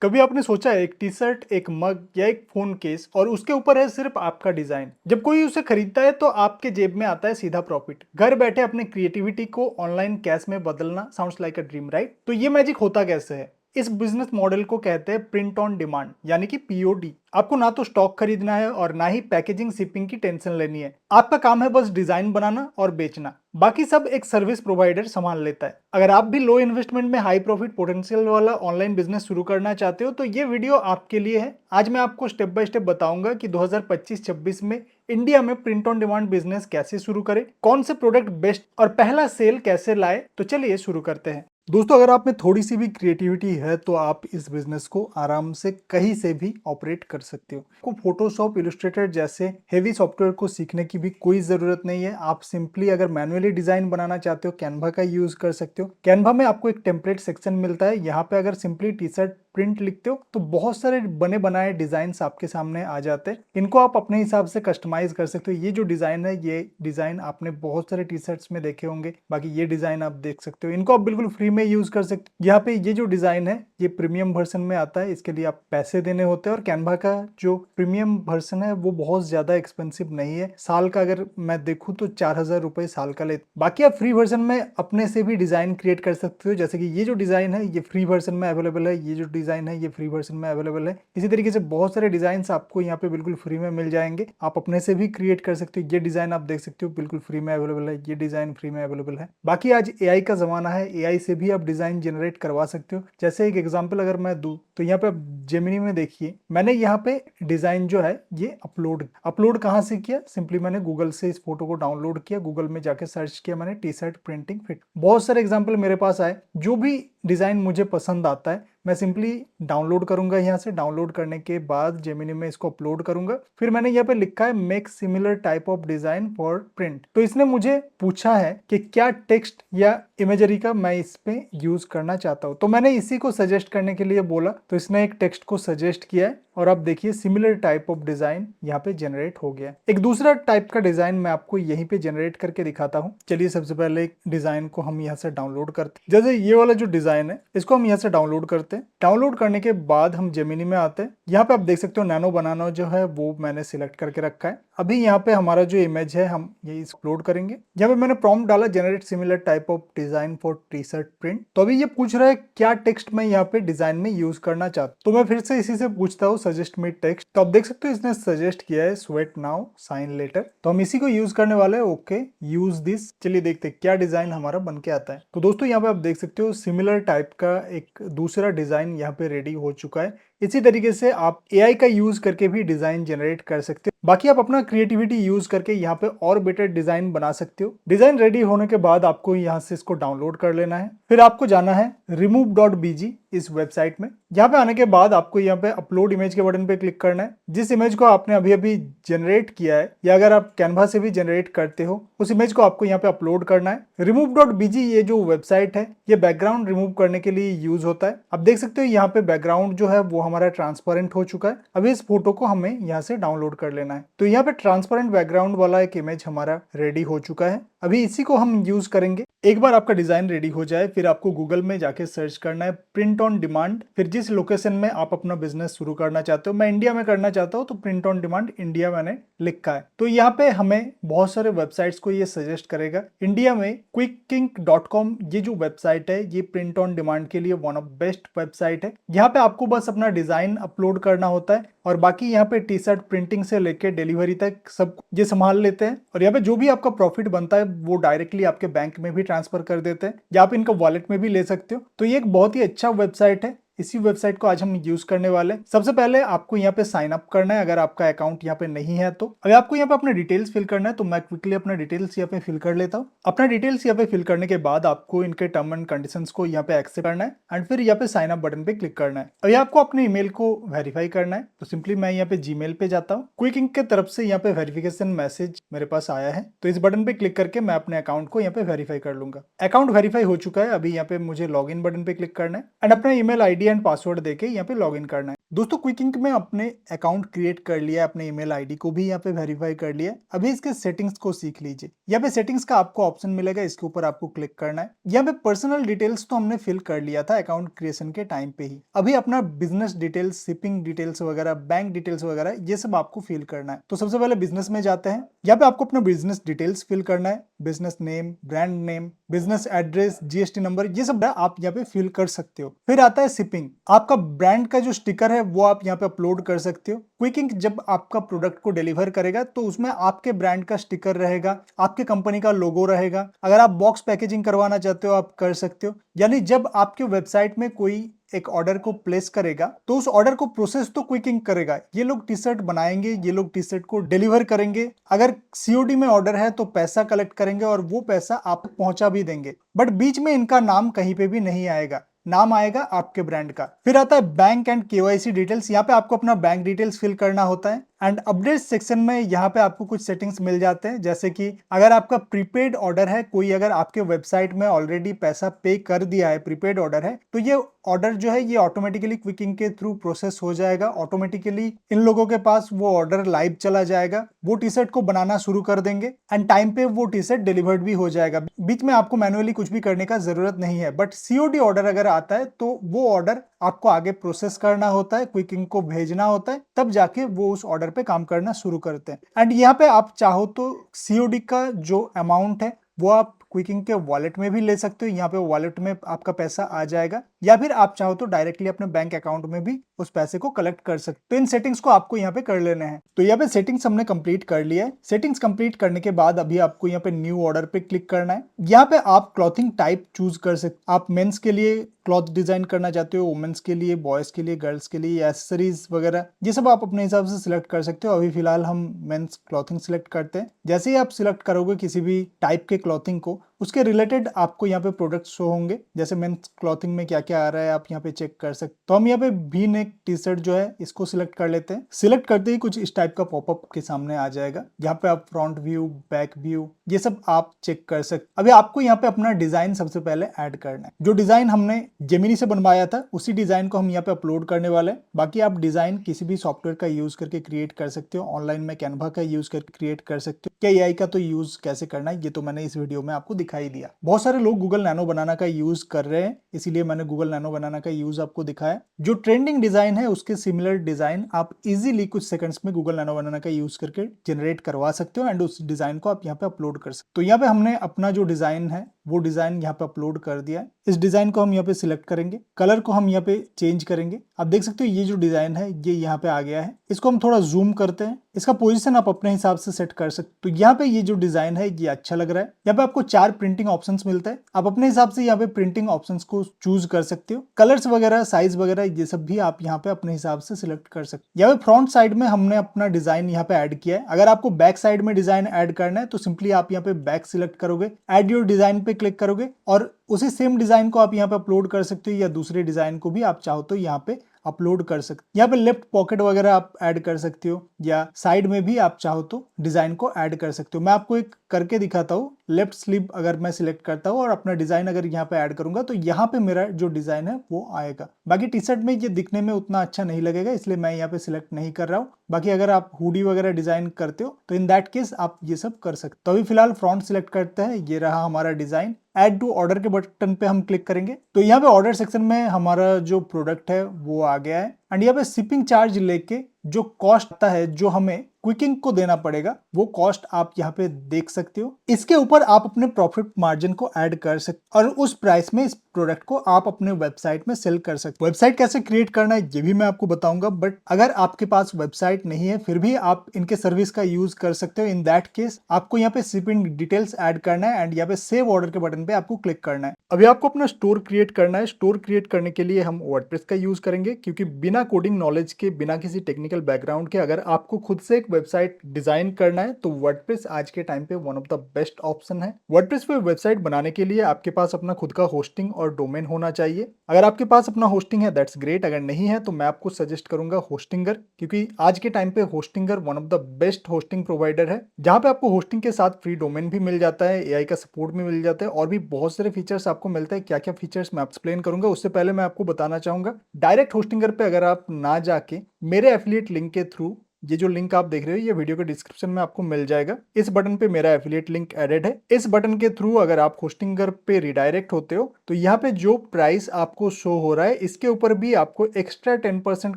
कभी आपने सोचा है एक टी शर्ट, एक मग या एक फोन केस और उसके ऊपर है सिर्फ आपका डिजाइन। जब कोई उसे खरीदता है तो आपके जेब में आता है सीधा प्रॉफिट। घर बैठे अपने क्रिएटिविटी को ऑनलाइन कैश में बदलना sounds like a dream, right? तो ये मैजिक होता कैसे है? इस बिजनेस मॉडल को कहते हैं प्रिंट ऑन डिमांड, यानी कि पीओडी। आपको ना तो स्टॉक खरीदना है और ना ही पैकेजिंग शिपिंग की टेंशन लेनी है। आपका काम है बस डिजाइन बनाना और बेचना। बाकी सब एक सर्विस प्रोवाइडर संभाल लेता है। अगर आप भी लो इन्वेस्टमेंट में हाई प्रॉफिट पोटेंशियल वाला ऑनलाइन बिजनेस शुरू करना चाहते हो तो ये वीडियो आपके लिए है। आज मैं आपको स्टेप बाय स्टेप बताऊंगा कि 2025-26 में इंडिया में प्रिंट ऑन डिमांड बिजनेस कैसे शुरू करें, कौन से प्रोडक्ट बेस्ट और पहला सेल कैसे लाए। तो चलिए शुरू करते हैं। दोस्तों, अगर आप में थोड़ी सी भी क्रिएटिविटी है तो आप इस बिजनेस को आराम से कहीं से भी ऑपरेट कर सकते हो। आपको फोटोशॉप, इलस्ट्रेटर जैसे हेवी सॉफ्टवेयर को सीखने की भी कोई जरूरत नहीं है। आप सिंपली अगर मैन्युअली डिजाइन बनाना चाहते हो कैनवा का यूज कर सकते हो। कैनवा में आपको एक टेम्पलेट सेक्शन मिलता है। यहाँ पे अगर सिंपली टी शर्ट प्रिंट लिखते हो तो बहुत सारे बने बनाए डिजाइन आपके सामने आ जाते हैं। इनको आप अपने हिसाब से कस्टमाइज कर सकते हो। ये जो डिजाइन है, ये डिजाइन आपने बहुत सारे टी शर्ट्स में देखे होंगे। बाकी ये डिजाइन आप देख सकते हो, इनको आप बिल्कुल फ्री में यूज कर सकते हो। यहाँ पे ये जो डिजाइन है ये प्रीमियम वर्जन में आता है, इसके लिए आप पैसे देने होते हैं। और कैनवा का जो प्रीमियम वर्जन है वो बहुत ज्यादा एक्सपेंसिव नहीं है। साल का अगर मैं देखूँ तो 4,000 रुपए साल का ले। बाकी आप फ्री वर्जन में अपने से भी डिजाइन क्रिएट कर सकते हो। जैसे कि ये जो डिजाइन है ये फ्री वर्जन में अवेलेबल है, ये जो डिजाइन है ये फ्री वर्जन में अवेलेबल है। इसी तरीके से बहुत सारे डिजाइन आपको यहाँ पे बिल्कुल फ्री में मिल जाएंगे। आप अपने से भी क्रिएट कर सकते हो। ये डिजाइन आप देख सकते हो बिल्कुल फ्री में अवेलेबल है, ये डिजाइन फ्री में अवेलेबल है। बाकी आज एआई का जमाना है, एआई से भी आप डिजाइन जनरेट करवा सकते हो। जैसे एक एग्जांपल अगर मैं दूं तो यहाँ पे जेमिनी में देखिए, मैंने यहाँ पे डिजाइन जो है ये अपलोड कहाँ से किया? सिंपली मैंने गूगल से इस फोटो को डाउनलोड किया, गूगल में जाके सर्च किया मैंने टी शर्ट प्रिंटिंग फिट। बहुत सारे एग्जाम्पल मेरे पास आए। जो भी डिजाइन मुझे पसंद आता है मैं सिंपली डाउनलोड करूंगा। यहाँ से डाउनलोड करने के बाद जेमिनी में इसको अपलोड करूंगा। फिर मैंने यहाँ पे लिखा है make similar type of design for print. तो इसने मुझे पूछा है कि क्या टेक्स्ट या इमेजरी का मैं इस पे यूज करना चाहता हूँ। तो मैंने इसी को सजेस्ट करने के लिए बोला तो इसने एक टेक्स्ट को सजेस्ट किया है और आप देखिए सिमिलर टाइप ऑफ डिजाइन यहाँ पे जनरेट हो गया। एक दूसरा टाइप का डिजाइन मैं आपको यहीं पे जनरेट करके दिखाता हूँ। चलिए सबसे पहले एक डिजाइन को हम यहाँ से डाउनलोड करते हैं। जैसे ये वाला जो डिजाइन है इसको हम यहाँ से डाउनलोड करते हैं। डाउनलोड करने के बाद हम जेमिनी में आते हैं। यहाँ पे आप देख सकते हो नैनो बनाना जो है वो मैंने सिलेक्ट करके रखा है। अभी यहाँ पे हमारा जो इमेज है हम ये अपलोड करेंगे। यहाँ पे मैंने प्रॉम्प्ट डाला generate similar type of design for T shirt print. तो अभी ये पूछ रहा है क्या टेक्स्ट मैं यहाँ पे डिजाइन में यूज करना चाहता हूँ। तो मैं फिर से इसी से पूछता हूँ सजेस्ट मी टेक्स्ट। तो आप देख सकते हो इसने सजेस्ट किया है स्वेट नाउ साइन लेटर। तो हम इसी को यूज करने वाले हैं। Okay, use this. चलिए देखते हैं क्या डिजाइन हमारा बन के आता है। तो दोस्तों यहाँ पे आप देख सकते हो सिमिलर टाइप का एक दूसरा डिजाइन यहाँ पे रेडी हो चुका है। इसी तरीके से आप एआई का यूज करके भी डिजाइन जनरेट कर सकते हो। बाकी आप अपना क्रिएटिविटी यूज करके यहाँ पे और बेटर डिजाइन बना सकते हो। डिजाइन रेडी होने के बाद आपको यहाँ से इसको डाउनलोड कर लेना है। फिर आपको जाना है remove.bg इस वेबसाइट में। यहाँ पे आने के बाद आपको यहाँ पे अपलोड इमेज के बटन पे क्लिक करना है। जिस इमेज को आपने अभी अभी जनरेट किया है या अगर आप कैनवा से भी जनरेट करते हो उस इमेज को आपको यहाँ पे अपलोड करना है। remove.bg ये जो वेबसाइट है ये बैकग्राउंड रिमूव करने के लिए यूज होता है। आप देख सकते हो यहाँ पे बैकग्राउंड जो है वो हमारा ट्रांसपेरेंट हो चुका है। अभी इस फोटो को हमें यहाँ से डाउनलोड कर लेना है। तो यहाँ पे ट्रांसपेरेंट बैकग्राउंड वाला एक इमेज हमारा रेडी हो चुका है। अभी इसी को हम यूज करेंगे। एक बार आपका डिजाइन रेडी हो जाए फिर आपको गूगल में जाके सर्च करना है प्रिंट ऑन डिमांड। फिर जिस लोकेशन में आप अपना बिजनेस शुरू करना चाहते हो, मैं इंडिया में करना चाहता हूँ तो प्रिंट ऑन डिमांड इंडिया मैंने लिखा है। तो यहाँ पे हमें बहुत सारे वेबसाइट्स को ये सजेस्ट करेगा। इंडिया में quickink.com ये जो वेबसाइट है ये प्रिंट ऑन डिमांड के लिए वन ऑफ बेस्ट वेबसाइट है। यहाँ पे आपको बस अपना डिजाइन अपलोड करना होता है और बाकी यहाँ पे टी शर्ट प्रिंटिंग से लेके डिलीवरी तक सब ये संभाल लेते हैं। और यहाँ पे जो भी आपका प्रॉफिट बनता है वो डायरेक्टली आपके बैंक में भी ट्रांसफर कर देते हैं या आप इनका वॉलेट में भी ले सकते हो। तो ये एक बहुत ही अच्छा वेबसाइट है। इसी वेबसाइट को आज हम यूज करने वाले हैं। सबसे पहले आपको यहाँ पे साइन अप करना है अगर आपका अकाउंट यहाँ पे नहीं है तो। अगर आपको यहाँ पे अपने डिटेल्स फिल करना है तो मैं क्विकली अपना डिटेल्स यहाँ पे फिल कर लेता हूँ। अपना डिटेल्स यहाँ पे फिल करने के बाद आपको इनके टर्म एंड कंडीशंस को यहाँ पे एक्सेप्ट करना है एंड फिर यहाँ पे साइन अप बटन पे क्लिक करना है। अभी आपको अपने ईमेल को वेरीफाई करना है। तो सिंपली मैं यहाँ पे जीमेल पे जाता हूँ। क्विक इंक के तरफ से यहाँ पे वेरिफिकेशन मैसेज मेरे पास आया है तो इस बटन पे क्लिक करके मैं अपने अकाउंट को यहाँ पे वेरीफाई कर लूंगा। अकाउंट वेरीफाई हो चुका है। अभी यहाँ पे मुझे लॉग इन बटन पे क्लिक करना है एंड अपना ईमेल आईडी एंड पासवर्ड देके यहाँ पे लॉग इन करना है। दोस्तों क्विक में अपने अकाउंट क्रिएट कर लिया है, अपने ईमेल आईडी को भी यहाँ पे वेरीफाई कर लिया है। अभी इसके सेटिंग्स को सीख लीजिए। यहाँ पे सेटिंग्स का आपको ऑप्शन मिलेगा, इसके ऊपर आपको क्लिक करना है। यहाँ पे पर्सनल डिटेल्स तो हमने फिल कर लिया था अकाउंट क्रिएशन के टाइम पे ही। अभी अपना बिजनेस डिटेल्स, शिपिंग डिटेल्स वगैरह, बैंक डिटेल्स वगैरह ये सब आपको फिल करना है। तो सबसे पहले बिजनेस में जाते हैं। यहाँ पे आपको अपना बिजनेस डिटेल्स फिल करना है, business name, brand name, business address, GST number, ये सब आप यहाँ पे फिल कर सकते हो। फिर आता है शिपिंग। आपका ब्रांड का जो स्टिकर है वो आप यहाँ पे अपलोड कर सकते हो। क्विक जब आपका प्रोडक्ट को डिलीवर करेगा तो उसमें आपके ब्रांड का स्टिकर रहेगा, आपके कंपनी का लोगो रहेगा। अगर आप बॉक्स पैकेजिंग करवाना चाहते हो आप कर सकते हो। यानी जब आपके वेबसाइट में कोई एक ऑर्डर को प्लेस करेगा तो उस ऑर्डर को प्रोसेस तो क्विक करेगा। ये लोग टी शर्ट बनाएंगे, ये लोग टी शर्ट को डिलीवर करेंगे। अगर सीओडी में ऑर्डर है तो पैसा कलेक्ट करेंगे और वो पैसा आप पहुंचा भी देंगे। बट बीच में इनका नाम कहीं पे भी नहीं आएगा, नाम आएगा आपके ब्रांड का। फिर आता है बैंक एंड केवाईसी डिटेल्स। यहाँ पे आपको अपना बैंक डिटेल्स फिल करना होता है। एंड अपडेट सेक्शन में यहाँ पे आपको कुछ सेटिंग्स मिल जाते हैं, जैसे कि अगर आपका प्रीपेड ऑर्डर है, कोई अगर आपके वेबसाइट में ऑलरेडी पैसा पे कर दिया है, प्रीपेड ऑर्डर है, तो ये ऑर्डर जो है ये ऑटोमेटिकली क्विक के थ्रू प्रोसेस हो जाएगा। ऑटोमेटिकली इन लोगों के पास वो ऑर्डर लाइव चला जाएगा, वो टी शर्ट को बनाना शुरू कर देंगे एंड टाइम पे वो टी शर्ट डिलीवर्ड भी हो जाएगा। बीच में आपको मैनुअली कुछ भी करने का जरूरत नहीं है। बट सीओडी ऑर्डर अगर आता है तो वो ऑर्डर आपको आगे प्रोसेस करना होता है, क्विक को भेजना होता है, तब जाके वो उस ऑर्डर पे काम करना शुरू करते हैं। एंड यहाँ पे आप चाहो तो सीओडी का जो अमाउंट है वो आप क्विक के वॉलेट में भी ले सकते हो। यहाँ पे वॉलेट में आपका पैसा आ जाएगा, या फिर आप चाहो तो डायरेक्टली अपने बैंक अकाउंट में भी उस पैसे को कलेक्ट कर सकते हो। तो इन सेटिंग्स को आपको यहाँ पे कर लेने हैं। तो यहाँ पे सेटिंग्स हमने कंप्लीट कर लिया है। सेटिंग्स कंप्लीट करने के बाद अभी आपको यहाँ पे न्यू ऑर्डर पे क्लिक करना है। यहाँ पे आप क्लॉथिंग टाइप चूज कर सकते। आप मेंस के लिए क्लॉथ डिजाइन करना चाहते हो, वुमेन्स के लिए, बॉयज के लिए, गर्ल्स के लिए, एसेसरीज वगैरह ये सब आप अपने हिसाब से सिलेक्ट कर सकते हो। अभी फिलहाल हम मेंस क्लॉथिंग सिलेक्ट करते हैं। जैसे ही आप सिलेक्ट करोगे किसी भी टाइप के क्लॉथिंग को, उसके रिलेटेड आपको यहाँ पे प्रोडक्ट शो होंगे। जैसे मेंस क्लॉथिंग में क्या क्या आ रहा है आप यहाँ पे चेक कर सकते। तो हम यहाँ पे वी नेक टी शर्ट जो है इसको सिलेक्ट कर लेते हैं। सिलेक्ट करते ही कुछ इस टाइप का पॉपअप के सामने आ जाएगा। यहाँ पे आप फ्रंट व्यू, बैक व्यू ये सब आप चेक कर सकते। अभी आपको यहाँ पे अपना डिजाइन सबसे पहले ऐड करना है। जो डिजाइन हमने जेमिनी से बनवाया था उसी डिजाइन को हम यहाँ पे अपलोड करने वाले हैं। बाकी आप डिजाइन किसी भी सॉफ्टवेयर का यूज करके क्रिएट कर सकते हो। ऑनलाइन में कैनवा का यूज करके क्रिएट कर सकते हो। क्या एआई का तो यूज कैसे करना है ये तो मैंने इस वीडियो में आपको दिखाई दिया। बहुत सारे लोग गूगल नैनो बनाना का यूज कर रहे हैं, इसीलिए मैंने गूगल नैनो बनाना का यूज आपको दिखाया। जो ट्रेंडिंग डिजाइन है उसके सिमिलर डिजाइन आप इजीली कुछ सेकंड्स में गूगल नैनो बनाना का यूज करके जनरेट करवा सकते हो एंड उस डिजाइन को आप यहाँ पे अपलोड कर सकते हो। तो यहाँ पे हमने अपना जो डिजाइन है वो डिजाइन यहाँ पे अपलोड कर दिया है। इस डिजाइन को हम यहाँ पे सिलेक्ट करेंगे, कलर को हम यहाँ पे चेंज करेंगे। आप देख सकते हो ये जो डिजाइन है ये यहाँ पे आ गया है। इसको हम थोड़ा जूम करते हैं, इसका पोजीशन आप अपने हिसाब से सेट कर सकते। तो यहाँ पे ये जो डिजाइन है ये अच्छा लग रहा है। यहाँ पे आपको 4 प्रिंटिंग ऑप्शंस मिलते हैं। आप अपने हिसाब से यहाँ पे प्रिंटिंग ऑप्शंस को चूज कर सकते हो। कलर्स वगैरह, साइज वगैरह ये सब भी आप यहाँ पे अपने हिसाब से सिलेक्ट कर सकते हो। यहाँ पे फ्रंट साइड में हमने अपना डिजाइन यहाँ पे ऐड किया है। अगर आपको बैक साइड में डिजाइन ऐड करना है तो सिंपली आप यहाँ पे बैक सिलेक्ट करोगे, ऐड योर डिजाइन पे क्लिक करोगे और उसी सेम डिजाइन को आप यहाँ पे अपलोड कर सकते हो, या दूसरे डिजाइन को भी आप चाहो तो यहाँ पे अपलोड कर सकते। यहाँ पे लेफ्ट पॉकेट वगैरह आप ऐड कर सकते हो, या साइड में भी आप चाहो तो डिजाइन को ऐड कर सकते हो। मैं आपको एक करके दिखाता हूँ। लेफ्ट स्लीव अगर मैं सिलेक्ट करता हूँ और अपना डिजाइन अगर यहाँ पे ऐड करूंगा तो यहाँ पे मेरा जो डिजाइन है वो आएगा। बाकी टी शर्ट में ये दिखने में उतना अच्छा नहीं लगेगा, इसलिए मैं यहाँ पे सिलेक्ट नहीं कर रहा हूँ। बाकी अगर आप हुडी वगैरह डिजाइन करते हो तो इन दैट केस आप ये सब कर सकते हो। तो अभी फिलहाल फ्रंट सिलेक्ट करते हैं, ये रहा हमारा डिजाइन। ऐड टू ऑर्डर के बटन पे हम क्लिक करेंगे तो यहाँ पे ऑर्डर सेक्शन में हमारा जो प्रोडक्ट है वो आ गया है। एंड यहाँ पे शिपिंग चार्ज लेके जो कॉस्ट आता है जो हमें क्विक को देना पड़ेगा वो कॉस्ट आप यहाँ पे देख सकते हो। इसके ऊपर आप अपने प्रॉफिट मार्जिन को ऐड कर सकते और उस प्राइस में इस प्रोडक्ट को आप अपने वेबसाइट में सेल कर सकते। वेबसाइट कैसे क्रिएट करना है ये भी मैं आपको बताऊंगा, बट अगर आपके पास वेबसाइट नहीं है फिर भी आप इनके सर्विस का यूज कर सकते हो। इन दैट केस आपको यहाँ पे शिपिंग डिटेल्स ऐड करना है एंड यहाँ पे सेव ऑर्डर के बटन पे आपको क्लिक करना है। अभी आपको अपना स्टोर क्रिएट करना है। स्टोर क्रिएट करने के लिए हम वर्डप्रेस का यूज करेंगे, क्योंकि बिना कोडिंग नॉलेज के, बिना किसी टेक्निकल बैकग्राउंड के अगर आपको खुद से एक वेबसाइट डिजाइन करना है तो वर्डप्रेस आज के टाइम पे one of the best option है। वर्डप्रेस पे वेबसाइट बनाने के लिए आपके पास अपना खुद का होस्टिंग और डोमेन होना चाहिए। अगर आपके पास अपना होस्टिंग है दैट्स ग्रेट, अगर नहीं है तो मैं आपको सजेस्ट करूंगा होस्टिंगर, क्योंकि आज के टाइम पे Hostinger one of the best hosting provider है, जहां पे आपको होस्टिंग के साथ फ्री डोमेन भी मिल जाता है, एआई का सपोर्ट भी मिल जाता है और भी बहुत सारे फीचर्स आपको मिलते हैं। क्या क्या फीचर्स मैं एक्सप्लेन करूंगा, उससे पहले मैं आपको बताना चाहूंगा डायरेक्ट होस्टिंगर पे अगर आप ना जाके मेरे एफिलिएट लिंक के थ्रू, ये जो लिंक आप देख रहे हो ये वीडियो के डिस्क्रिप्शन में आपको मिल जाएगा, इस बटन पे मेरा एफिलिएट लिंक एडेड है। इस बटन के थ्रू अगर आप होस्टिंगर पे रिडायरेक्ट होते हो तो यहाँ पे जो प्राइस आपको शो हो रहा है इसके ऊपर भी आपको एक्स्ट्रा 10%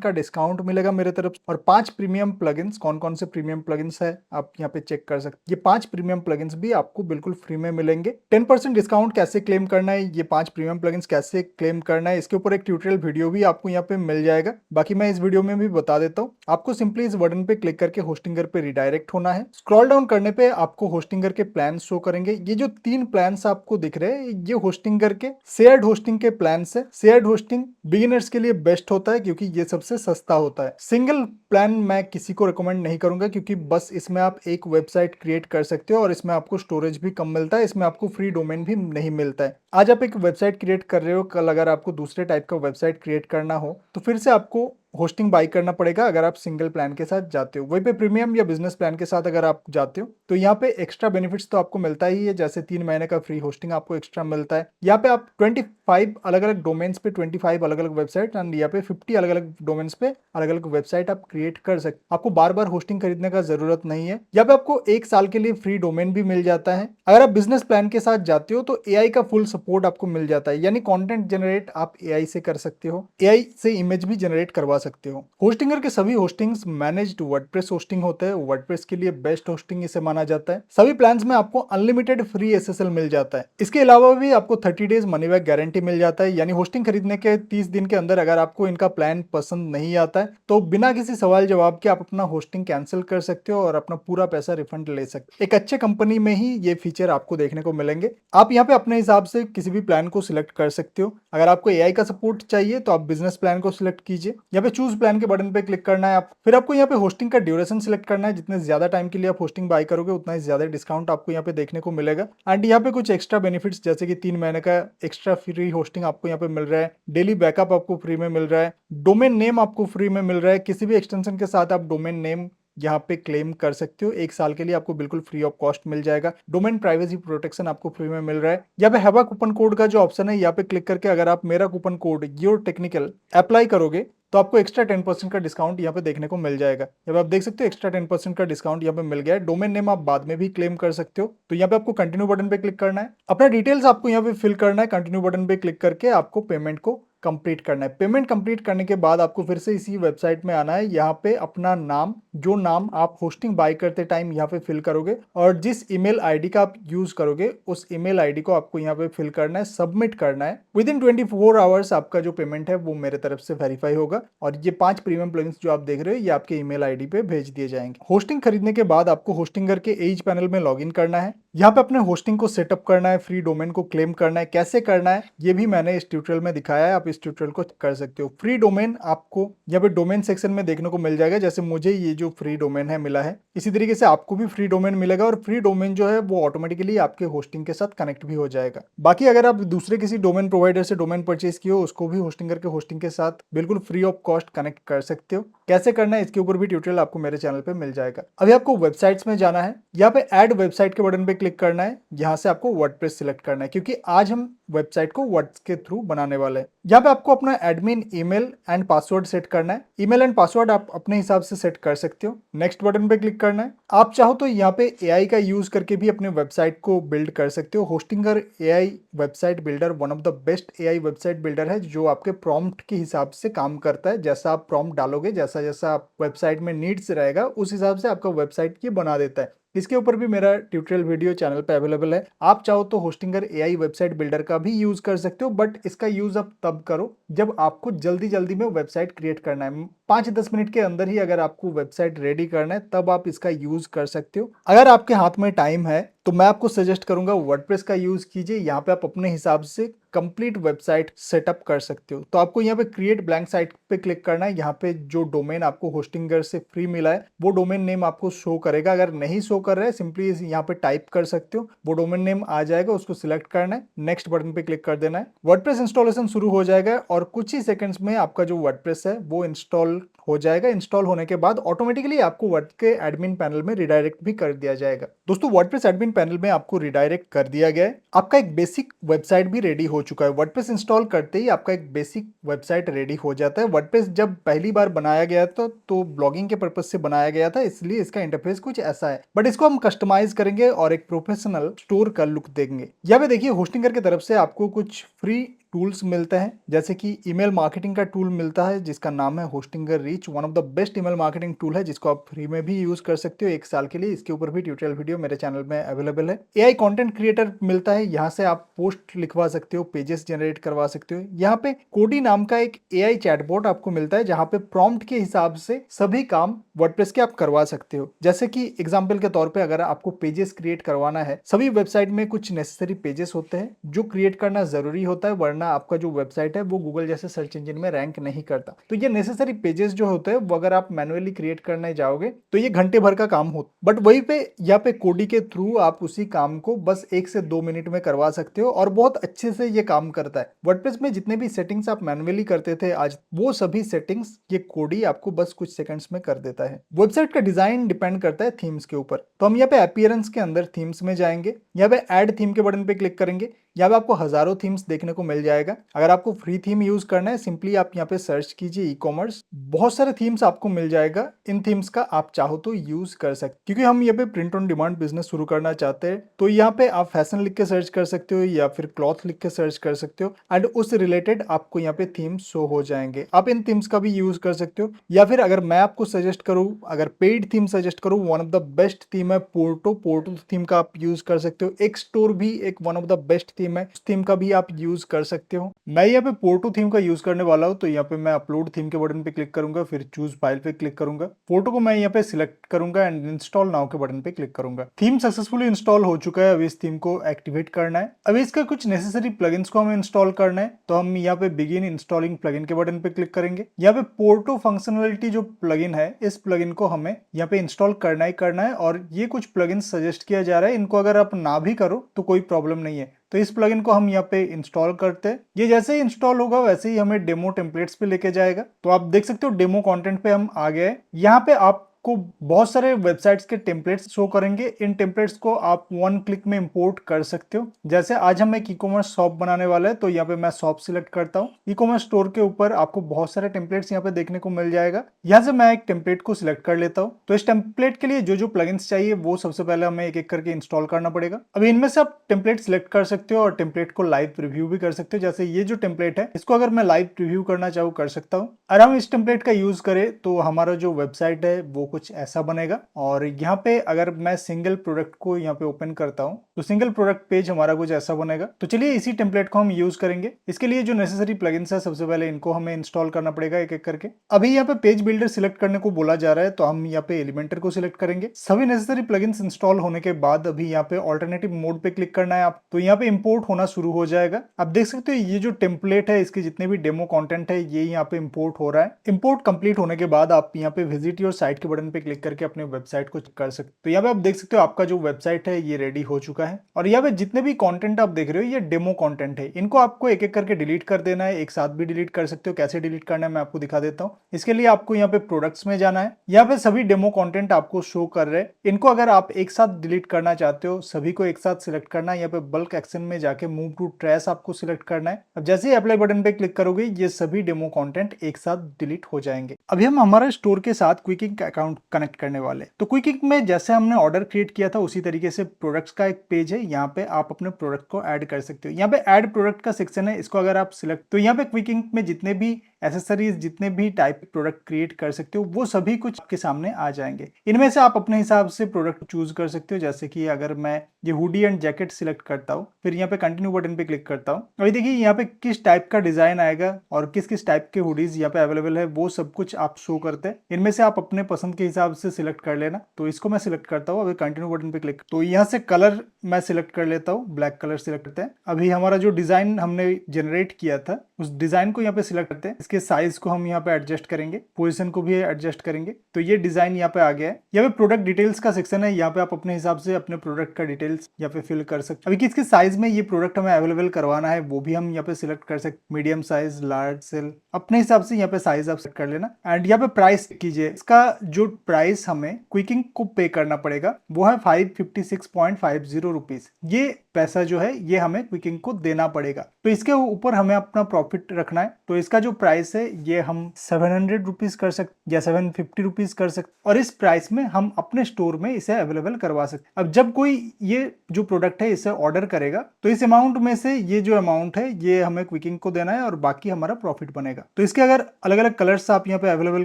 का डिस्काउंट मिलेगा मेरे तरफ से। और 5 प्रीमियम प्लगइन्स, कौन कौन से प्रीमियम प्लगइन्स है आप यहाँ पे चेक कर सकते हैं। ये 5 प्रीमियम प्लगइन्स भी आपको बिल्कुल फ्री में मिलेंगे। 10% डिस्काउंट कैसे क्लेम करना है, ये 5 प्रीमियम प्लगइन्स कैसे क्लेम करना है, इसके ऊपर एक ट्यूटोरियल वीडियो भी आपको यहाँ पे मिल जाएगा। बाकी मैं इस वीडियो में भी बता देता हूँ। आपको सिंपली इस बटन पे क्लिक करके होस्टिंगर पे रिडायरेक्ट होना है। स्क्रॉल डाउन करने पे आपको होस्टिंगर के प्लान शो करेंगे। ये जो 3 प्लान्स आपको दिख रहे हैं ये होस्टिंगर के शेयर्ड होस्टिंग के प्लान है। शेयर्ड होस्टिंग बिगिनर्स के लिए बेस्ट होता है क्योंकि ये सबसे सस्ता होता है। सिंगल प्लान मैं किसी को रिकमेंड नहीं करूंगा क्योंकि बस इसमें आप एक वेबसाइट क्रिएट कर सकते हो और इसमें आपको स्टोरेज भी कम मिलता है, इसमें आपको फ्री डोमेन भी नहीं मिलता है। आज आप एक वेबसाइट क्रिएट कर रहे हो, कल अगर आपको दूसरे टाइप का वेबसाइट क्रिएट करना हो तो फिर से आपको होस्टिंग बाई करना पड़ेगा अगर आप सिंगल प्लान के साथ जाते हो। वहीं पे प्रीमियम या बिजनेस प्लान के साथ अगर आप जाते हो तो यहाँ पे एक्स्ट्रा बेनिफिट्स तो आपको मिलता ही है, जैसे 3 महीने का फ्री होस्टिंग आपको एक्स्ट्रा मिलता है। यहाँ पे आप 25 अलग अलग डोमेन्स पे 25 अलग अलग वेबसाइट एंड यहाँ पे 50 अलग अलग डोमेन्स पे अलग अलग वेबसाइट आप क्रिएट कर सकते। आपको बार बार होस्टिंग खरीदने का जरूरत नहीं है। यहाँ पे आपको 1 साल के लिए फ्री डोमेन भी मिल जाता है। अगर आप बिजनेस प्लान के साथ जाते हो तो एआई का फुल सपोर्ट आपको मिल जाता है, यानी कंटेंट जनरेट आप एआई से कर सकते हो, एआई से इमेज भी जनरेट करवा सकते हो। होस्टिंगर के सभी होस्टिंग्स मैनेज्ड वर्डप्रेस होस्टिंग होते हैं। वर्डप्रेस के लिए बेस्ट होस्टिंग इसे माना जाता है। सभी प्लान्स में आपको अनलिमिटेड फ्री एसएसएल मिल जाता है। इसके अलावा भी आपको 30 डेज मनी बैक गारंटी मिल जाता है, यानी होस्टिंग खरीदने के 30 दिन के अंदर अगर आपको इनका प्लान पसंद नहीं आता है तो बिना किसी सवाल जवाब के आप अपना होस्टिंग कैंसिल कर सकते हो और अपना पूरा पैसा रिफंड ले सकते हो। एक अच्छे कंपनी में ही ये फीचर आपको देखने को मिलेंगे। आप यहाँ पे अपने हिसाब से किसी भी प्लान को सिलेक्ट कर सकते हो। अगर आपको एआई का सपोर्ट चाहिए तो आप बिजनेस प्लान को सिलेक्ट कीजिए। यहाँ पे चूज प्लान के बटन पे क्लिक करना है आप, फिर आपको यहाँ पे होस्टिंग का ड्यूरेशन सिलेक्ट करना है। जितने ज्यादा टाइम के लिए आप होस्टिंग बाय करोगे उतना ही ज्यादा डिस्काउंट आपको यहाँ पे देखने को मिलेगा। एंड यहाँ पे कुछ एक्स्ट्रा बेनिफिट्स जैसे कि 3 महीने का एक्स्ट्रा फ्री होस्टिंग आपको यहाँ पे मिल रहा है, डेली बैकअप आपको फ्री में मिल रहा है, डोमेन नेम आपको फ्री में मिल रहा है। किसी भी एक्सटेंशन के साथ आप डोमेन नेम यहाँ पे क्लेम कर सकते हो, 1 साल के लिए आपको बिल्कुल फ्री ऑफ कॉस्ट मिल जाएगा। डोमेन प्राइवेसी प्रोटेक्शन आपको फ्री में मिल रहा है। यहाँ पे हैवा कूपन कोड का जो ऑप्शन है यहाँ पे क्लिक करके अगर आप मेरा coupon code your technical apply करोगे तो आपको एक्स्ट्रा 10% का डिस्काउंट यहाँ पे देखने को मिल जाएगा। यहाँ पे आप देख सकते हो एक्स्ट्रा 10% का डिस्काउंट यहाँ पे मिल गया है। डोमेन नेम आप बाद में भी क्लेम कर सकते हो। तो यहाँ पे आपको कंटिन्यू बटन पे क्लिक करना है, अपना डिटेल्स आपको यहाँ पे फिल करना है। कंटिन्यू बटन पे क्लिक करके आपको पेमेंट को कंप्लीट करना है। पेमेंट कंप्लीट करने के बाद आपको फिर से इसी वेबसाइट में आना है। यहाँ पे अपना नाम, जो नाम आप होस्टिंग बाय करते टाइम यहाँ पे फिल करोगे और जिस ईमेल आईडी का आप यूज करोगे उस ईमेल आईडी को आपको यहाँ पे फिल करना है, सबमिट करना है। विद इन 24 आवर्स आपका जो पेमेंट है वो मेरे तरफ से वेरीफाई होगा और ये 5 प्रीमियम प्लगइन्स जो आप देख रहे हो ये आपके ईमेल आईडी पे भेज दिए जाएंगे। होस्टिंग खरीदने के बाद आपको होस्टिंगर के एज पैनल में लॉगिन करना है। यहाँ पे अपने होस्टिंग को सेटअप करना है, फ्री डोमेन को क्लेम करना है। कैसे करना है ये भी मैंने इस ट्यूटोरियल में दिखाया है, आप इस ट्यूटोरियल को कर सकते हो। फ्री डोमेन आपको यहाँ पे डोमेन सेक्शन में देखने को मिल जाएगा। जैसे मुझे ये जो फ्री डोमेन है मिला है, इसी तरीके से आपको भी फ्री डोमेन मिलेगा और फ्री डोमेन जो है वो ऑटोमेटिकली आपके होस्टिंग के साथ कनेक्ट भी हो जाएगा। बाकी अगर आप दूसरे किसी डोमेन प्रोवाइडर से डोमेन परचेज किए हो उसको भी होस्टिंगर के होस्टिंग के साथ बिल्कुल फ्री ऑफ कॉस्ट कनेक्ट कर सकते हो। कैसे करना है इसके ऊपर भी ट्यूटोरियल आपको मेरे चैनल पे मिल जाएगा। अभी आपको वेबसाइट्स में जाना है, यहाँ पे ऐड वेबसाइट के बटन पे क्लिक करना है। यहाँ से आपको वर्डप्रेस सिलेक्ट करना है क्योंकि आज हम वेबसाइट को वर्ड्स के थ्रू बनाने वाले हैं। यहाँ पे आपको अपना admin email and password set करना है। ईमेल एंड पासवर्ड आप अपने हिसाब से सेट कर सकते हो। नेक्स्ट बटन पे क्लिक करना है। आप चाहो तो यहाँ पे एआई का यूज करके भी अपने वेबसाइट को बिल्ड कर सकते हो। Hostinger AI website builder one of the best AI website builder है जो आपके प्रॉम्प्ट के हिसाब से काम करता है। जैसा आप प्रॉम्प्ट डालोगे, जैसा जैसा आप वेबसाइट में नीड्स रहेगा उस हिसाब से आपका वेबसाइट ये बना देता है। इसके ऊपर भी मेरा ट्यूटोरियल वीडियो चैनल पे अवेलेबल है। आप चाहो तो होस्टिंगर एआई वेबसाइट बिल्डर का भी यूज कर सकते हो, बट इसका यूज आप तब करो जब आपको जल्दी जल्दी में वेबसाइट क्रिएट करना है। 5-10 मिनट के अंदर ही अगर आपको वेबसाइट रेडी करना है तब आप इसका यूज कर सकते हो। अगर आपके हाथ में टाइम है तो मैं आपको सजेस्ट करूंगा वर्डप्रेस का यूज कीजिए। यहाँ पे आप अपने हिसाब से कंप्लीट वेबसाइट सेटअप कर सकते हो। तो आपको यहाँ पे क्रिएट ब्लैंक साइट पे क्लिक करना है। यहाँ पे जो डोमेन आपको होस्टिंगर से फ्री मिला है वो डोमेन नेम आपको शो करेगा। अगर नहीं शो कर रहा है सिंपली यहाँ पे टाइप कर सकते हो, वो डोमेन नेम आ जाएगा, उसको सिलेक्ट करना है, नेक्स्ट बटन पे क्लिक कर देना है। वर्डप्रेस इंस्टॉलेशन शुरू हो जाएगा और कुछ ही सेकंड्स में आपका जो वर्डप्रेस है वो इंस्टॉल हो जाएगा। इंस्टॉल होने के बाद ऑटोमेटिकली आपको वर्ड के एडमिन पैनल में रिडायरेक्ट भी कर दिया जाएगा। दोस्तों वर्डप्रेस एडमिन पैनल में आपको रिडायरेक्ट कर दिया गया है। आपका एक बेसिक वेबसाइट भी रेडी हो चुका है। वर्डप्रेस इंस्टॉल करते ही आपका एक बेसिक वेबसाइट रेडी हो जाता है। वर्डप्रेस जब पहली बार बनाया गया था तो ब्लॉगिंग के पर्पज से बनाया गया था, इसलिए इसका इंटरफेस कुछ ऐसा है, बट इसको हम कस्टमाइज करेंगे और एक प्रोफेशनल स्टोर का लुक देंगे। यहाँ पे देखिए होस्टिंगर की तरफ से आपको कुछ फ्री टूल्स मिलते हैं, जैसे कि ईमेल मार्केटिंग का टूल मिलता है जिसका नाम है Hostinger reach. One of the best email marketing tool है जिसको आप फ्री में भी यूज कर सकते हो 1 साल के लिए। इसके ऊपर भी ट्यूटोरियल वीडियो मेरे चैनल में अवेलेबल है। एआई कंटेंट क्रिएटर मिलता है, यहाँ से आप पोस्ट लिखवा सकते हो, पेजेस जनरेट करवा सकते हो। यहाँ पे कोडी नाम का एक एआई चैटबॉट आपको मिलता है जहाँ पे प्रॉम्प्ट के हिसाब से सभी काम वर्डप्रेस के आप करवा सकते हो। जैसे कि एग्जाम्पल के तौर पे अगर आपको पेजेस क्रिएट करवाना है, सभी वेबसाइट में कुछ नेसेसरी पेजेस होते हैं जो क्रिएट करना जरूरी होता है, वरना आपका जो वेबसाइट है वो गूगल जैसे सर्च इंजन में रैंक नहीं करता। तो ये नेसेसरी पेजेस जो होते हैं वो अगर आप मैनुअली क्रिएट करने जाओगे तो ये घंटे भर का काम हो, बट वहीं पे यहाँ पे कोडी के थ्रू आप उसी काम को बस 1 से 2 मिनट में करवा सकते हो और बहुत अच्छे से ये काम करता है। वर्डप्रेस में जितने भी सेटिंग्स आप मैनुअली करते थे आज, वो सभी सेटिंग्स ये कोडी आपको बस कुछ सेकंड्स में कर देता है। वेबसाइट का डिजाइन डिपेंड करता है थीम्स के ऊपर। तो हम यहाँ पे अपीयरेंस के अंदर थीम्स में जाएंगे, यहाँ पे ऐड थीम के बटन पे क्लिक करेंगे। यहाँ पे आपको हजारों थीम्स देखने को मिल जाएगा। अगर आपको फ्री थीम यूज करना है सिंपली आप यहाँ पे सर्च कीजिए ई कॉमर्स, बहुत सारे थीम्स आपको मिल जाएगा। इन थीम्स का आप चाहो तो यूज कर सकते, क्योंकि हम यहाँ पे प्रिंट ऑन डिमांड बिजनेस शुरू करना चाहते हैं। तो यहाँ पे आप फैशन लिख के सर्च कर सकते हो या फिर क्लॉथ लिख के सर्च कर सकते हो एंड उस रिलेटेड आपको यहाँ पे थीम्स शो हो जाएंगे। आप इन थीम्स का भी यूज कर सकते हो, या फिर अगर मैं आपको सजेस्ट करूँ, अगर पेड थीम सजेस्ट करूँ, one of the best theme है पोर्टो। पोर्टो थीम का आप यूज कर सकते हो। एक स्टोर भी एक one of the best theme है, उस थीम का भी आप यूज कर सकते हो। मैं यहाँ पे पोर्टो थीम का यूज करने वाला हूँ, तो यहाँ पे मैं अपलोड थीम के बटन पे क्लिक करूंगा, फिर चूज फाइल पे क्लिक करूंगा। फोटो को मैं यहाँ पे सिलेक्ट करूंगा एंड इंस्टॉल नाउ के बटन पे क्लिक करूंगा। थीम सक्सेसफुली इंस्टॉल हो चुका है। अभी इस थीम को एक्टिवेट करना है। अभी इसका कुछ नेसेसरी प्लगइन्स को हमें इंस्टॉल करना है, तो हम यहाँ पे बिगिन इंस्टॉलिंग प्लगइन के बटन पे क्लिक करेंगे। यहाँ पे पोर्टो फंक्शनलिटी जो प्लगइन है, इस प्लगइन को हमें यहाँ पे इंस्टॉल करना ही करना है। और ये कुछ प्लगइन सजेस्ट किया जा रहा है, इनको अगर आप ना भी करो तो कोई प्रॉब्लम नहीं है। तो इस प्लगइन को हम यहाँ पे इंस्टॉल करते हैं। ये जैसे ही इंस्टॉल होगा वैसे ही हमें डेमो टेम्पलेट्स पे लेके जाएगा। तो आप देख सकते हो डेमो कंटेंट पे हम आ गए। यहाँ पे आपको बहुत सारे वेबसाइट्स के टेम्पलेट्स शो करेंगे। इन टेम्पलेट्स को आप 1 क्लिक में इंपोर्ट कर सकते हो। जैसे आज हम एक ई कॉमर्स शॉप बनाने वाला है, तो यहाँ पे मैं शॉप सिलेक्ट करता हूँ। ई कॉमर्स स्टोर के ऊपर आपको बहुत सारे टेम्पलेट्स यहाँ पे देखने को मिल जाएगा। यहाँ से मैं एक टेम्पलेट को सिलेक्ट कर लेता हूँ। तो इस टेम्पलेट के लिए जो जो प्लगइन्स चाहिए वो सबसे पहले हमें एक एक करके इंस्टॉल करना पड़ेगा। अभी इनमें से आप टेम्पलेट सिलेक्ट कर सकते हो और टेम्पलेट को लाइव रिव्यू भी कर सकते हो। जैसे ये जो टेम्पलेट है, इसको अगर मैं लाइव रिव्यू करना चाहूँ कर सकता हूँ। अगर हम इस टेम्पलेट का यूज करें तो हमारा जो वेबसाइट है वो कुछ ऐसा बनेगा। और यहाँ पे अगर मैं सिंगल प्रोडक्ट को यहाँ पे ओपन करता हूँ तो सिंगल प्रोडक्ट पेज हमारा कुछ ऐसा बनेगा। तो चलिए इसी टेम्पलेट को हम यूज करेंगे। इसके लिए जो नेसेसरी प्लगइन्स है सबसे पहले इनको हमें इंस्टॉल करना पड़ेगा एक एक करके। अभी यहाँ पे पेज बिल्डर सिलेक्ट करने को बोला जा रहा है, तो हम यहाँ पे एलिमेंटर को सिलेक्ट करेंगे। सभी नेसेसरी प्लगइन्स इंस्टॉल होने के बाद अभी यहाँ पे ऑल्टरनेटिव मोड पे क्लिक करना है आप, तो यहाँ पे इंपोर्ट होना शुरू हो जाएगा। आप देख सकते हो ये जो टेम्पलेट है इसके जितने भी डेमो कंटेंट है ये यहाँ पे इंपोर्ट हो रहा है। इंपोर्ट कंप्लीट होने के बाद आप यहाँ पे विजिट योर साइट के बटन पे क्लिक करके अपने वेबसाइट को कर सकते हो। तो यहाँ पे आप देख सकते हो आपका जो वेबसाइट है ये रेडी हो चुका है। और यहाँ पे जितने भी कंटेंट आप देख रहे हो ये डेमो कंटेंट है, इनको आपको एक एक करके डिलीट कर देना है। एक साथ भी डिलीट कर सकते हो। कैसे डिलीट करना है मैं आपको दिखा देता हूँ। इसके लिए आपको यहाँ पे प्रोडक्ट्स में जाना है। यहाँ पे सभी डेमो कंटेंट आपको शो कर रहे हैं। इनको अगर आप एक साथ डिलीट करना चाहते हो, सभी को एक साथ सिलेक्ट करना है। यहाँ पे बल्क एक्शन में जाके मूव टू ट्रेस आपको सिलेक्ट करना है। अब जैसे ही अप्लाई बटन पे क्लिक करोगे ये सभी डेमो कंटेंट एक साथ डिलीट हो जाएंगे। अभी हम हमारे स्टोर के साथ क्विकिंग अकाउंट कनेक्ट करने वाले। तो क्विकिंग में जैसे हमने ऑर्डर क्रिएट किया था उसी तरीके से प्रोडक्ट्स का एक पेज है, यहाँ पे आप अपने प्रोडक्ट को ऐड कर सकते हो। यहाँ पे ऐड प्रोडक्ट का सेक्शन है, इसको अगर आप सिलेक्ट, तो यहाँ पे क्विकिंग में जितने भी एसेसरीज, जितने भी टाइप के प्रोडक्ट क्रिएट कर सकते हो वो सभी कुछ आपके सामने आ जाएंगे। इनमें से आप अपने हिसाब से प्रोडक्ट चूज कर सकते हो। जैसे कि अगर मैं ये हुडी एंड जैकेट सिलेक्ट करता हूँ, फिर यहाँ पे कंटिन्यू बटन पे क्लिक करता हूँ, अभी देखिए यहाँ पे किस टाइप का डिजाइन आएगा और किस किस टाइप के हुडीज यहाँ पे अवेलेबल है वो सब कुछ आप शो करते हैं। इनमें से आप अपने पसंद के हिसाब से सिलेक्ट कर लेना। तो इसको मैं सिलेक्ट करता हूँ, अभी कंटिन्यू बटन पे क्लिक, तो यहाँ से कलर मैं सिलेक्ट कर लेता हूँ, ब्लैक कलर सिलेक्ट करते हैं। अभी हमारा जो डिजाइन हमने जनरेट किया था उस डिजाइन को यहाँ पे सिलेक्ट करते हैं। इसके साइज को हम यहाँ पे एडजस्ट करेंगे, पोजीशन को भी एडजस्ट करेंगे। तो ये डिजाइन यहाँ पे आ गया है। यहाँ पे प्रोडक्ट डिटेल्स का सेक्शन है, यहाँ पे आप अपने हिसाब से अपने प्रोडक्ट का डिटेल्स यहाँ पे फिल कर सकते हैं। अभी किसके साइज में ये प्रोडक्ट हमें अवेलेबल करवाना है वो भी हम यहाँ पे सिलेक्ट कर सकते, मीडियम साइज, लार्ज सेल, अपने हिसाब से यहाँ पे साइज आप सेट कर लेना। एंड यहाँ पे प्राइस कीजिए, इसका जो प्राइस हमें क्विकिंग को पे करना पड़ेगा वो है 556.50 रुपीज। ये पैसा जो है ये हमें क्विकिंग को देना पड़ेगा। तो इसके ऊपर हमें अपना प्रॉफिट रखना है। तो इसका जो प्राइस है ये हम 700 रुपीज कर सकते या 750 रुपीज कर सकते, और इस प्राइस में हम अपने स्टोर में इसे अवेलेबल करवा सकते। अब जब कोई ये जो प्रोडक्ट है इसे ऑर्डर करेगा तो इस अमाउंट में से ये जो अमाउंट है ये हमें क्विकिंग को देना है और बाकी हमारा प्रॉफिट बनेगा। तो इसके अगर अलग अलग कलर्स आप यहाँ पे अवेलेबल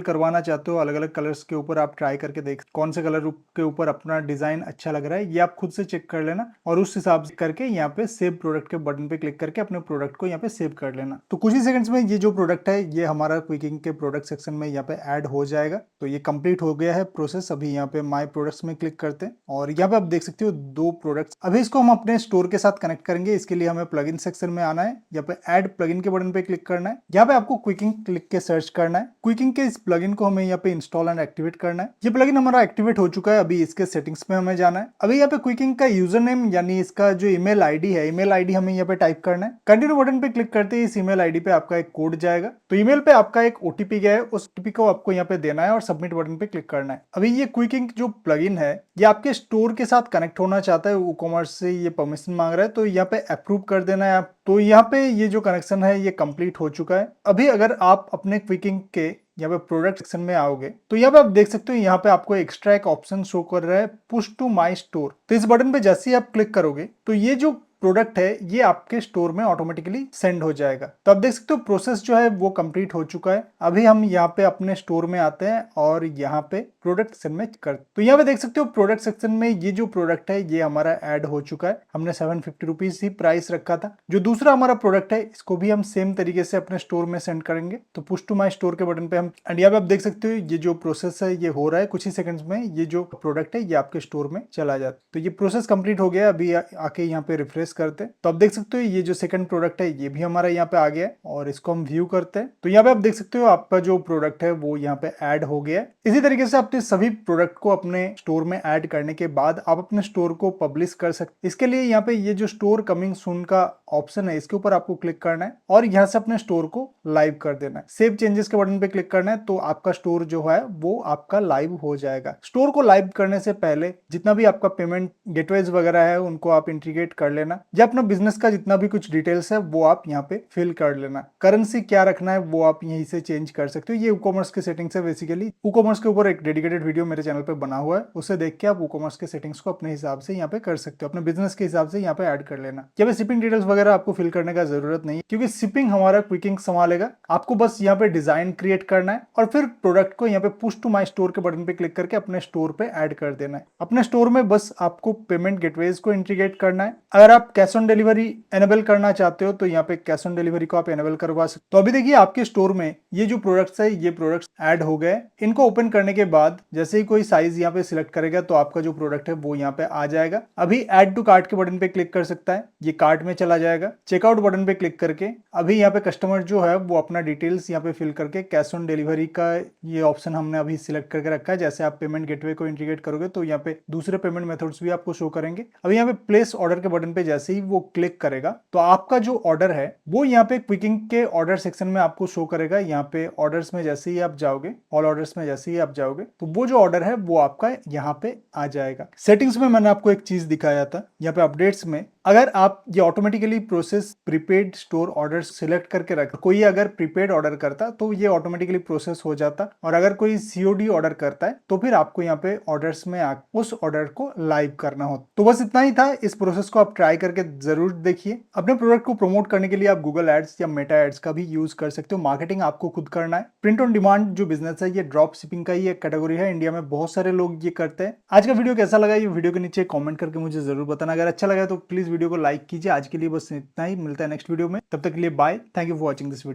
करवाना चाहते हो, अलग अलग कलर्स के ऊपर आप ट्राई करके देख कौन से कलर के ऊपर अपना डिजाइन अच्छा लग रहा है, ये आप खुद से चेक कर लेना और उस हिसाब से करके यहाँ पे सेव प्रोडक्ट के बटन पे क्लिक करके अपने प्रोडक्ट को यहाँ पे सेव कर लेना। तो कुछ ही सेकंड्स में ये जो प्रोडक्ट है ये हमारा क्विकिंग के प्रोडक्ट सेक्शन में यहाँ पे ऐड हो जाएगा। तो ये कंप्लीट हो गया है प्रोसेस। अभी यहाँ पे माय प्रोडक्ट्स में क्लिक करते हैं और यहाँ पे आप देख सकते हो 2 प्रोडक्ट्स। अभी इसको हम अपने स्टोर के साथ कनेक्ट करेंगे। इसके लिए हमें प्लगइन सेक्शन में आना है, यहाँ पे ऐड प्लगइन के बटन पे क्लिक करना है। यहाँ पे आपको क्विकिंग क्लिक के सर्च करना है। क्विकिंग के इस प्लगइन को हमें यहाँ पे इंस्टॉल एंड एक्टिवेट करना है। ये प्लगइन हमारा एक्टिवेट हो चुका है। अभी इसके सेटिंग्स में हमें जाना है। अभी यहाँ पे क्विकिंग का यूजर नेम यानी इसका जो ईमेल आईडी है, ईमेल आईडी हमें यहाँ पे टाइप करना है। कंटिन्यू बटन पे क्लिक करते ही इस ईमेल आईडी पे आपका एक कोड जाएगा। तो ईमेल पे आपका एक ओटीपी गया है, उस ओटीपी को आपको यहाँ पे देना है और सबमिट बटन पे क्लिक करना है। अभी ये क्विकिंग जो प्लगइन है ये आपके स्टोर के साथ कनेक्ट होना चाहता है, ई-कॉमर्स से ये परमिशन मांग रहा है, तो यहाँ पे अप्रूव कर देना है आप। तो यहाँ पे ये जो कनेक्शन है ये कंप्लीट हो चुका है। अभी अगर आप अपने क्विकिंग के यहाँ पे प्रोडक्ट सेक्शन में आओगे तो यहाँ पे आप देख सकते हो यहाँ पे आपको एक्स्ट्रा एक ऑप्शन शो कर रहा है, पुश टू माय स्टोर। तो इस बटन पे जैसे ही आप क्लिक करोगे तो ये जो प्रोडक्ट है ये आपके स्टोर में ऑटोमेटिकली सेंड हो जाएगा। तो आप देख सकते हो प्रोसेस जो है वो कंप्लीट हो चुका है। अभी हम यहाँ पे अपने स्टोर में आते हैं और यहाँ पे प्रोडक्ट सेक्शन में तो यहाँ पे देख सकते हो प्रोडक्ट सेक्शन में ये जो प्रोडक्ट है ये हमारा ऐड हो चुका है। हमने 750 रुपीज ही प्राइस रखा था। जो दूसरा हमारा प्रोडक्ट है इसको भी हम सेम तरीके से अपने स्टोर में सेंड करेंगे। तो पुश टू माई स्टोर के बटन पे हम, एंड यहाँ पे आप देख सकते हो ये जो प्रोसेस है ये हो रहा है। कुछ ही सेकंड्स में ये जो प्रोडक्ट है ये आपके स्टोर में चला जाता है। तो ये प्रोसेस कंप्लीट हो गया। अभी आके यहाँ पे रिफ्रेश करते हैं तो आप देख सकते हो ये जो सेकंड प्रोडक्ट है ये भी हमारा यहाँ पे आ गया है और इसको हम व्यू करते हैं। तो यहाँ पे आप देख सकते हो आपका जो प्रोडक्ट है वो यहाँ पे ऐड हो गया है। इसी तरीके से अपने सभी प्रोडक्ट को अपने स्टोर में ऐड करने के बाद आप अपने स्टोर को पब्लिश कर सकते। इसके लिए यहाँ पे ये जो स्टोर कमिंग सून का ऑप्शन है इसके ऊपर आपको क्लिक करना है और यहाँ से अपने स्टोर को लाइव कर देना है। सेव चेंजेस के बटन पे क्लिक करना है तो आपका स्टोर जो है वो आपका लाइव हो जाएगा। स्टोर को लाइव करने से पहले जितना भी आपका पेमेंट गेटवेज वगैरह है उनको आप इंटीग्रेट कर लेना, या अपना बिजनेस का जितना भी कुछ डिटेल्स है वो आप यहाँ पे फिल कर लेना। करेंसी क्या रखना है वो आप यहीं से चेंज कर सकते हो। ये ई-कॉमर्स के सेटिंग्स है। बेसिकली ई-कॉमर्स के ऊपर एक डेडिकेटेड वीडियो मेरे चैनल पे बना हुआ है, उसे देख के आप ई-कॉमर्स के सेटिंग्स को अपने हिसाब से यहाँ पे कर सकते हो, अपने बिजनेस के हिसाब से यहाँ पे ऐड कर लेना। यहाँ पे शिपिंग डिटेल्स वगैरह आपको फिल करने का जरूरत नहीं है क्योंकि शिपिंग हमारा क्विकिंग संभालेगा। आपको बस यहाँ पे डिजाइन क्रिएट करना है और फिर प्रोडक्ट को यहाँ पे पुश टू माई स्टोर के बटन पे क्लिक करके अपने स्टोर पे ऐड कर देना है। अपने स्टोर में बस आपको पेमेंट गेटवेज को इंटीग्रेट करना है। अगर आप कैश ऑन डिलीवरी एनेबल करना चाहते हो तो यहाँ पे कैश ऑन डिलीवरी को आप एनेबल करवा सकते हो। तो अभी देखिए आपके स्टोर में ये जो प्रोडक्ट्स है ये प्रोडक्ट्स ऐड हो गए। इनको ओपन करने के बाद जैसे ही कोई साइज यहाँ पे सिलेक्ट करेगा तो आपका जो प्रोडक्ट है वो यहाँ पे आ जाएगा। अभी ऐड टू कार्ट के बटन पे क्लिक कर सकता है, ये कार्ट में चला जाएगा। चेकआउट बटन पे क्लिक करके अभी यहाँ पे कस्टमर जो है वो अपना डिटेल्स यहाँ पे फिल करके कैश ऑन डिलीवरी का ये ऑप्शन हमने अभी सिलेक्ट करके रखा है। जैसे आप पेमेंट गेटवे को इंटीग्रेट करोगे तो यहाँ पे दूसरे पेमेंट मेथड्स भी आपको शो करेंगे। अभी यहाँ पे प्लेस ऑर्डर के बटन पे जैसे ही वो क्लिक करेगा तो आपका जो ऑर्डर है वो यहाँ पे क्विकिंग के ऑर्डर सेक्शन में आपको शो करेगा। यहाँ पे ऑर्डर्स में जैसे ही आप जाओगे, ऑल ऑर्डर्स में जैसे ही आप जाओगे तो वो जो ऑर्डर है वो आपका यहाँ पे आ जाएगा। सेटिंग्स में मैंने आपको एक चीज दिखाया था, यहाँ पे अपडेट्स में अगर आप ये automatically process prepaid store order select करके रख, कोई अगर प्रीपेड ऑर्डर करता तो ये ऑटोमेटिकली प्रोसेस हो जाता, और अगर कोई सीओडी ऑर्डर करता है तो फिर आपको यहाँ पे ऑर्डर्स में उस ऑर्डर को लाइव करना हो। तो बस इतना ही था। इस प्रोसेस को आप ट्राई करके जरूर देखिए। अपने प्रोडक्ट को प्रमोट करने के लिए आप गूगल एड्स या मेटा एड्स का भी यूज कर सकते हो। मार्केटिंग आपको खुद करना है। प्रिंट ऑन डिमांड जो बिजनेस है ये ड्रॉप शिपिंग का ही एक कैटेगरी है। इंडिया में बहुत सारे लोग ये करते हैं। आज का वीडियो कैसा लगा ये वीडियो के नीचे कमेंट करके मुझे जरूर बताना। अगर अच्छा लगा तो प्लीज वीडियो को लाइक कीजिए। आज के लिए बस इतना ही, मिलता है नेक्स्ट वीडियो में। तब तक के लिए bye. Thank you for watching this video.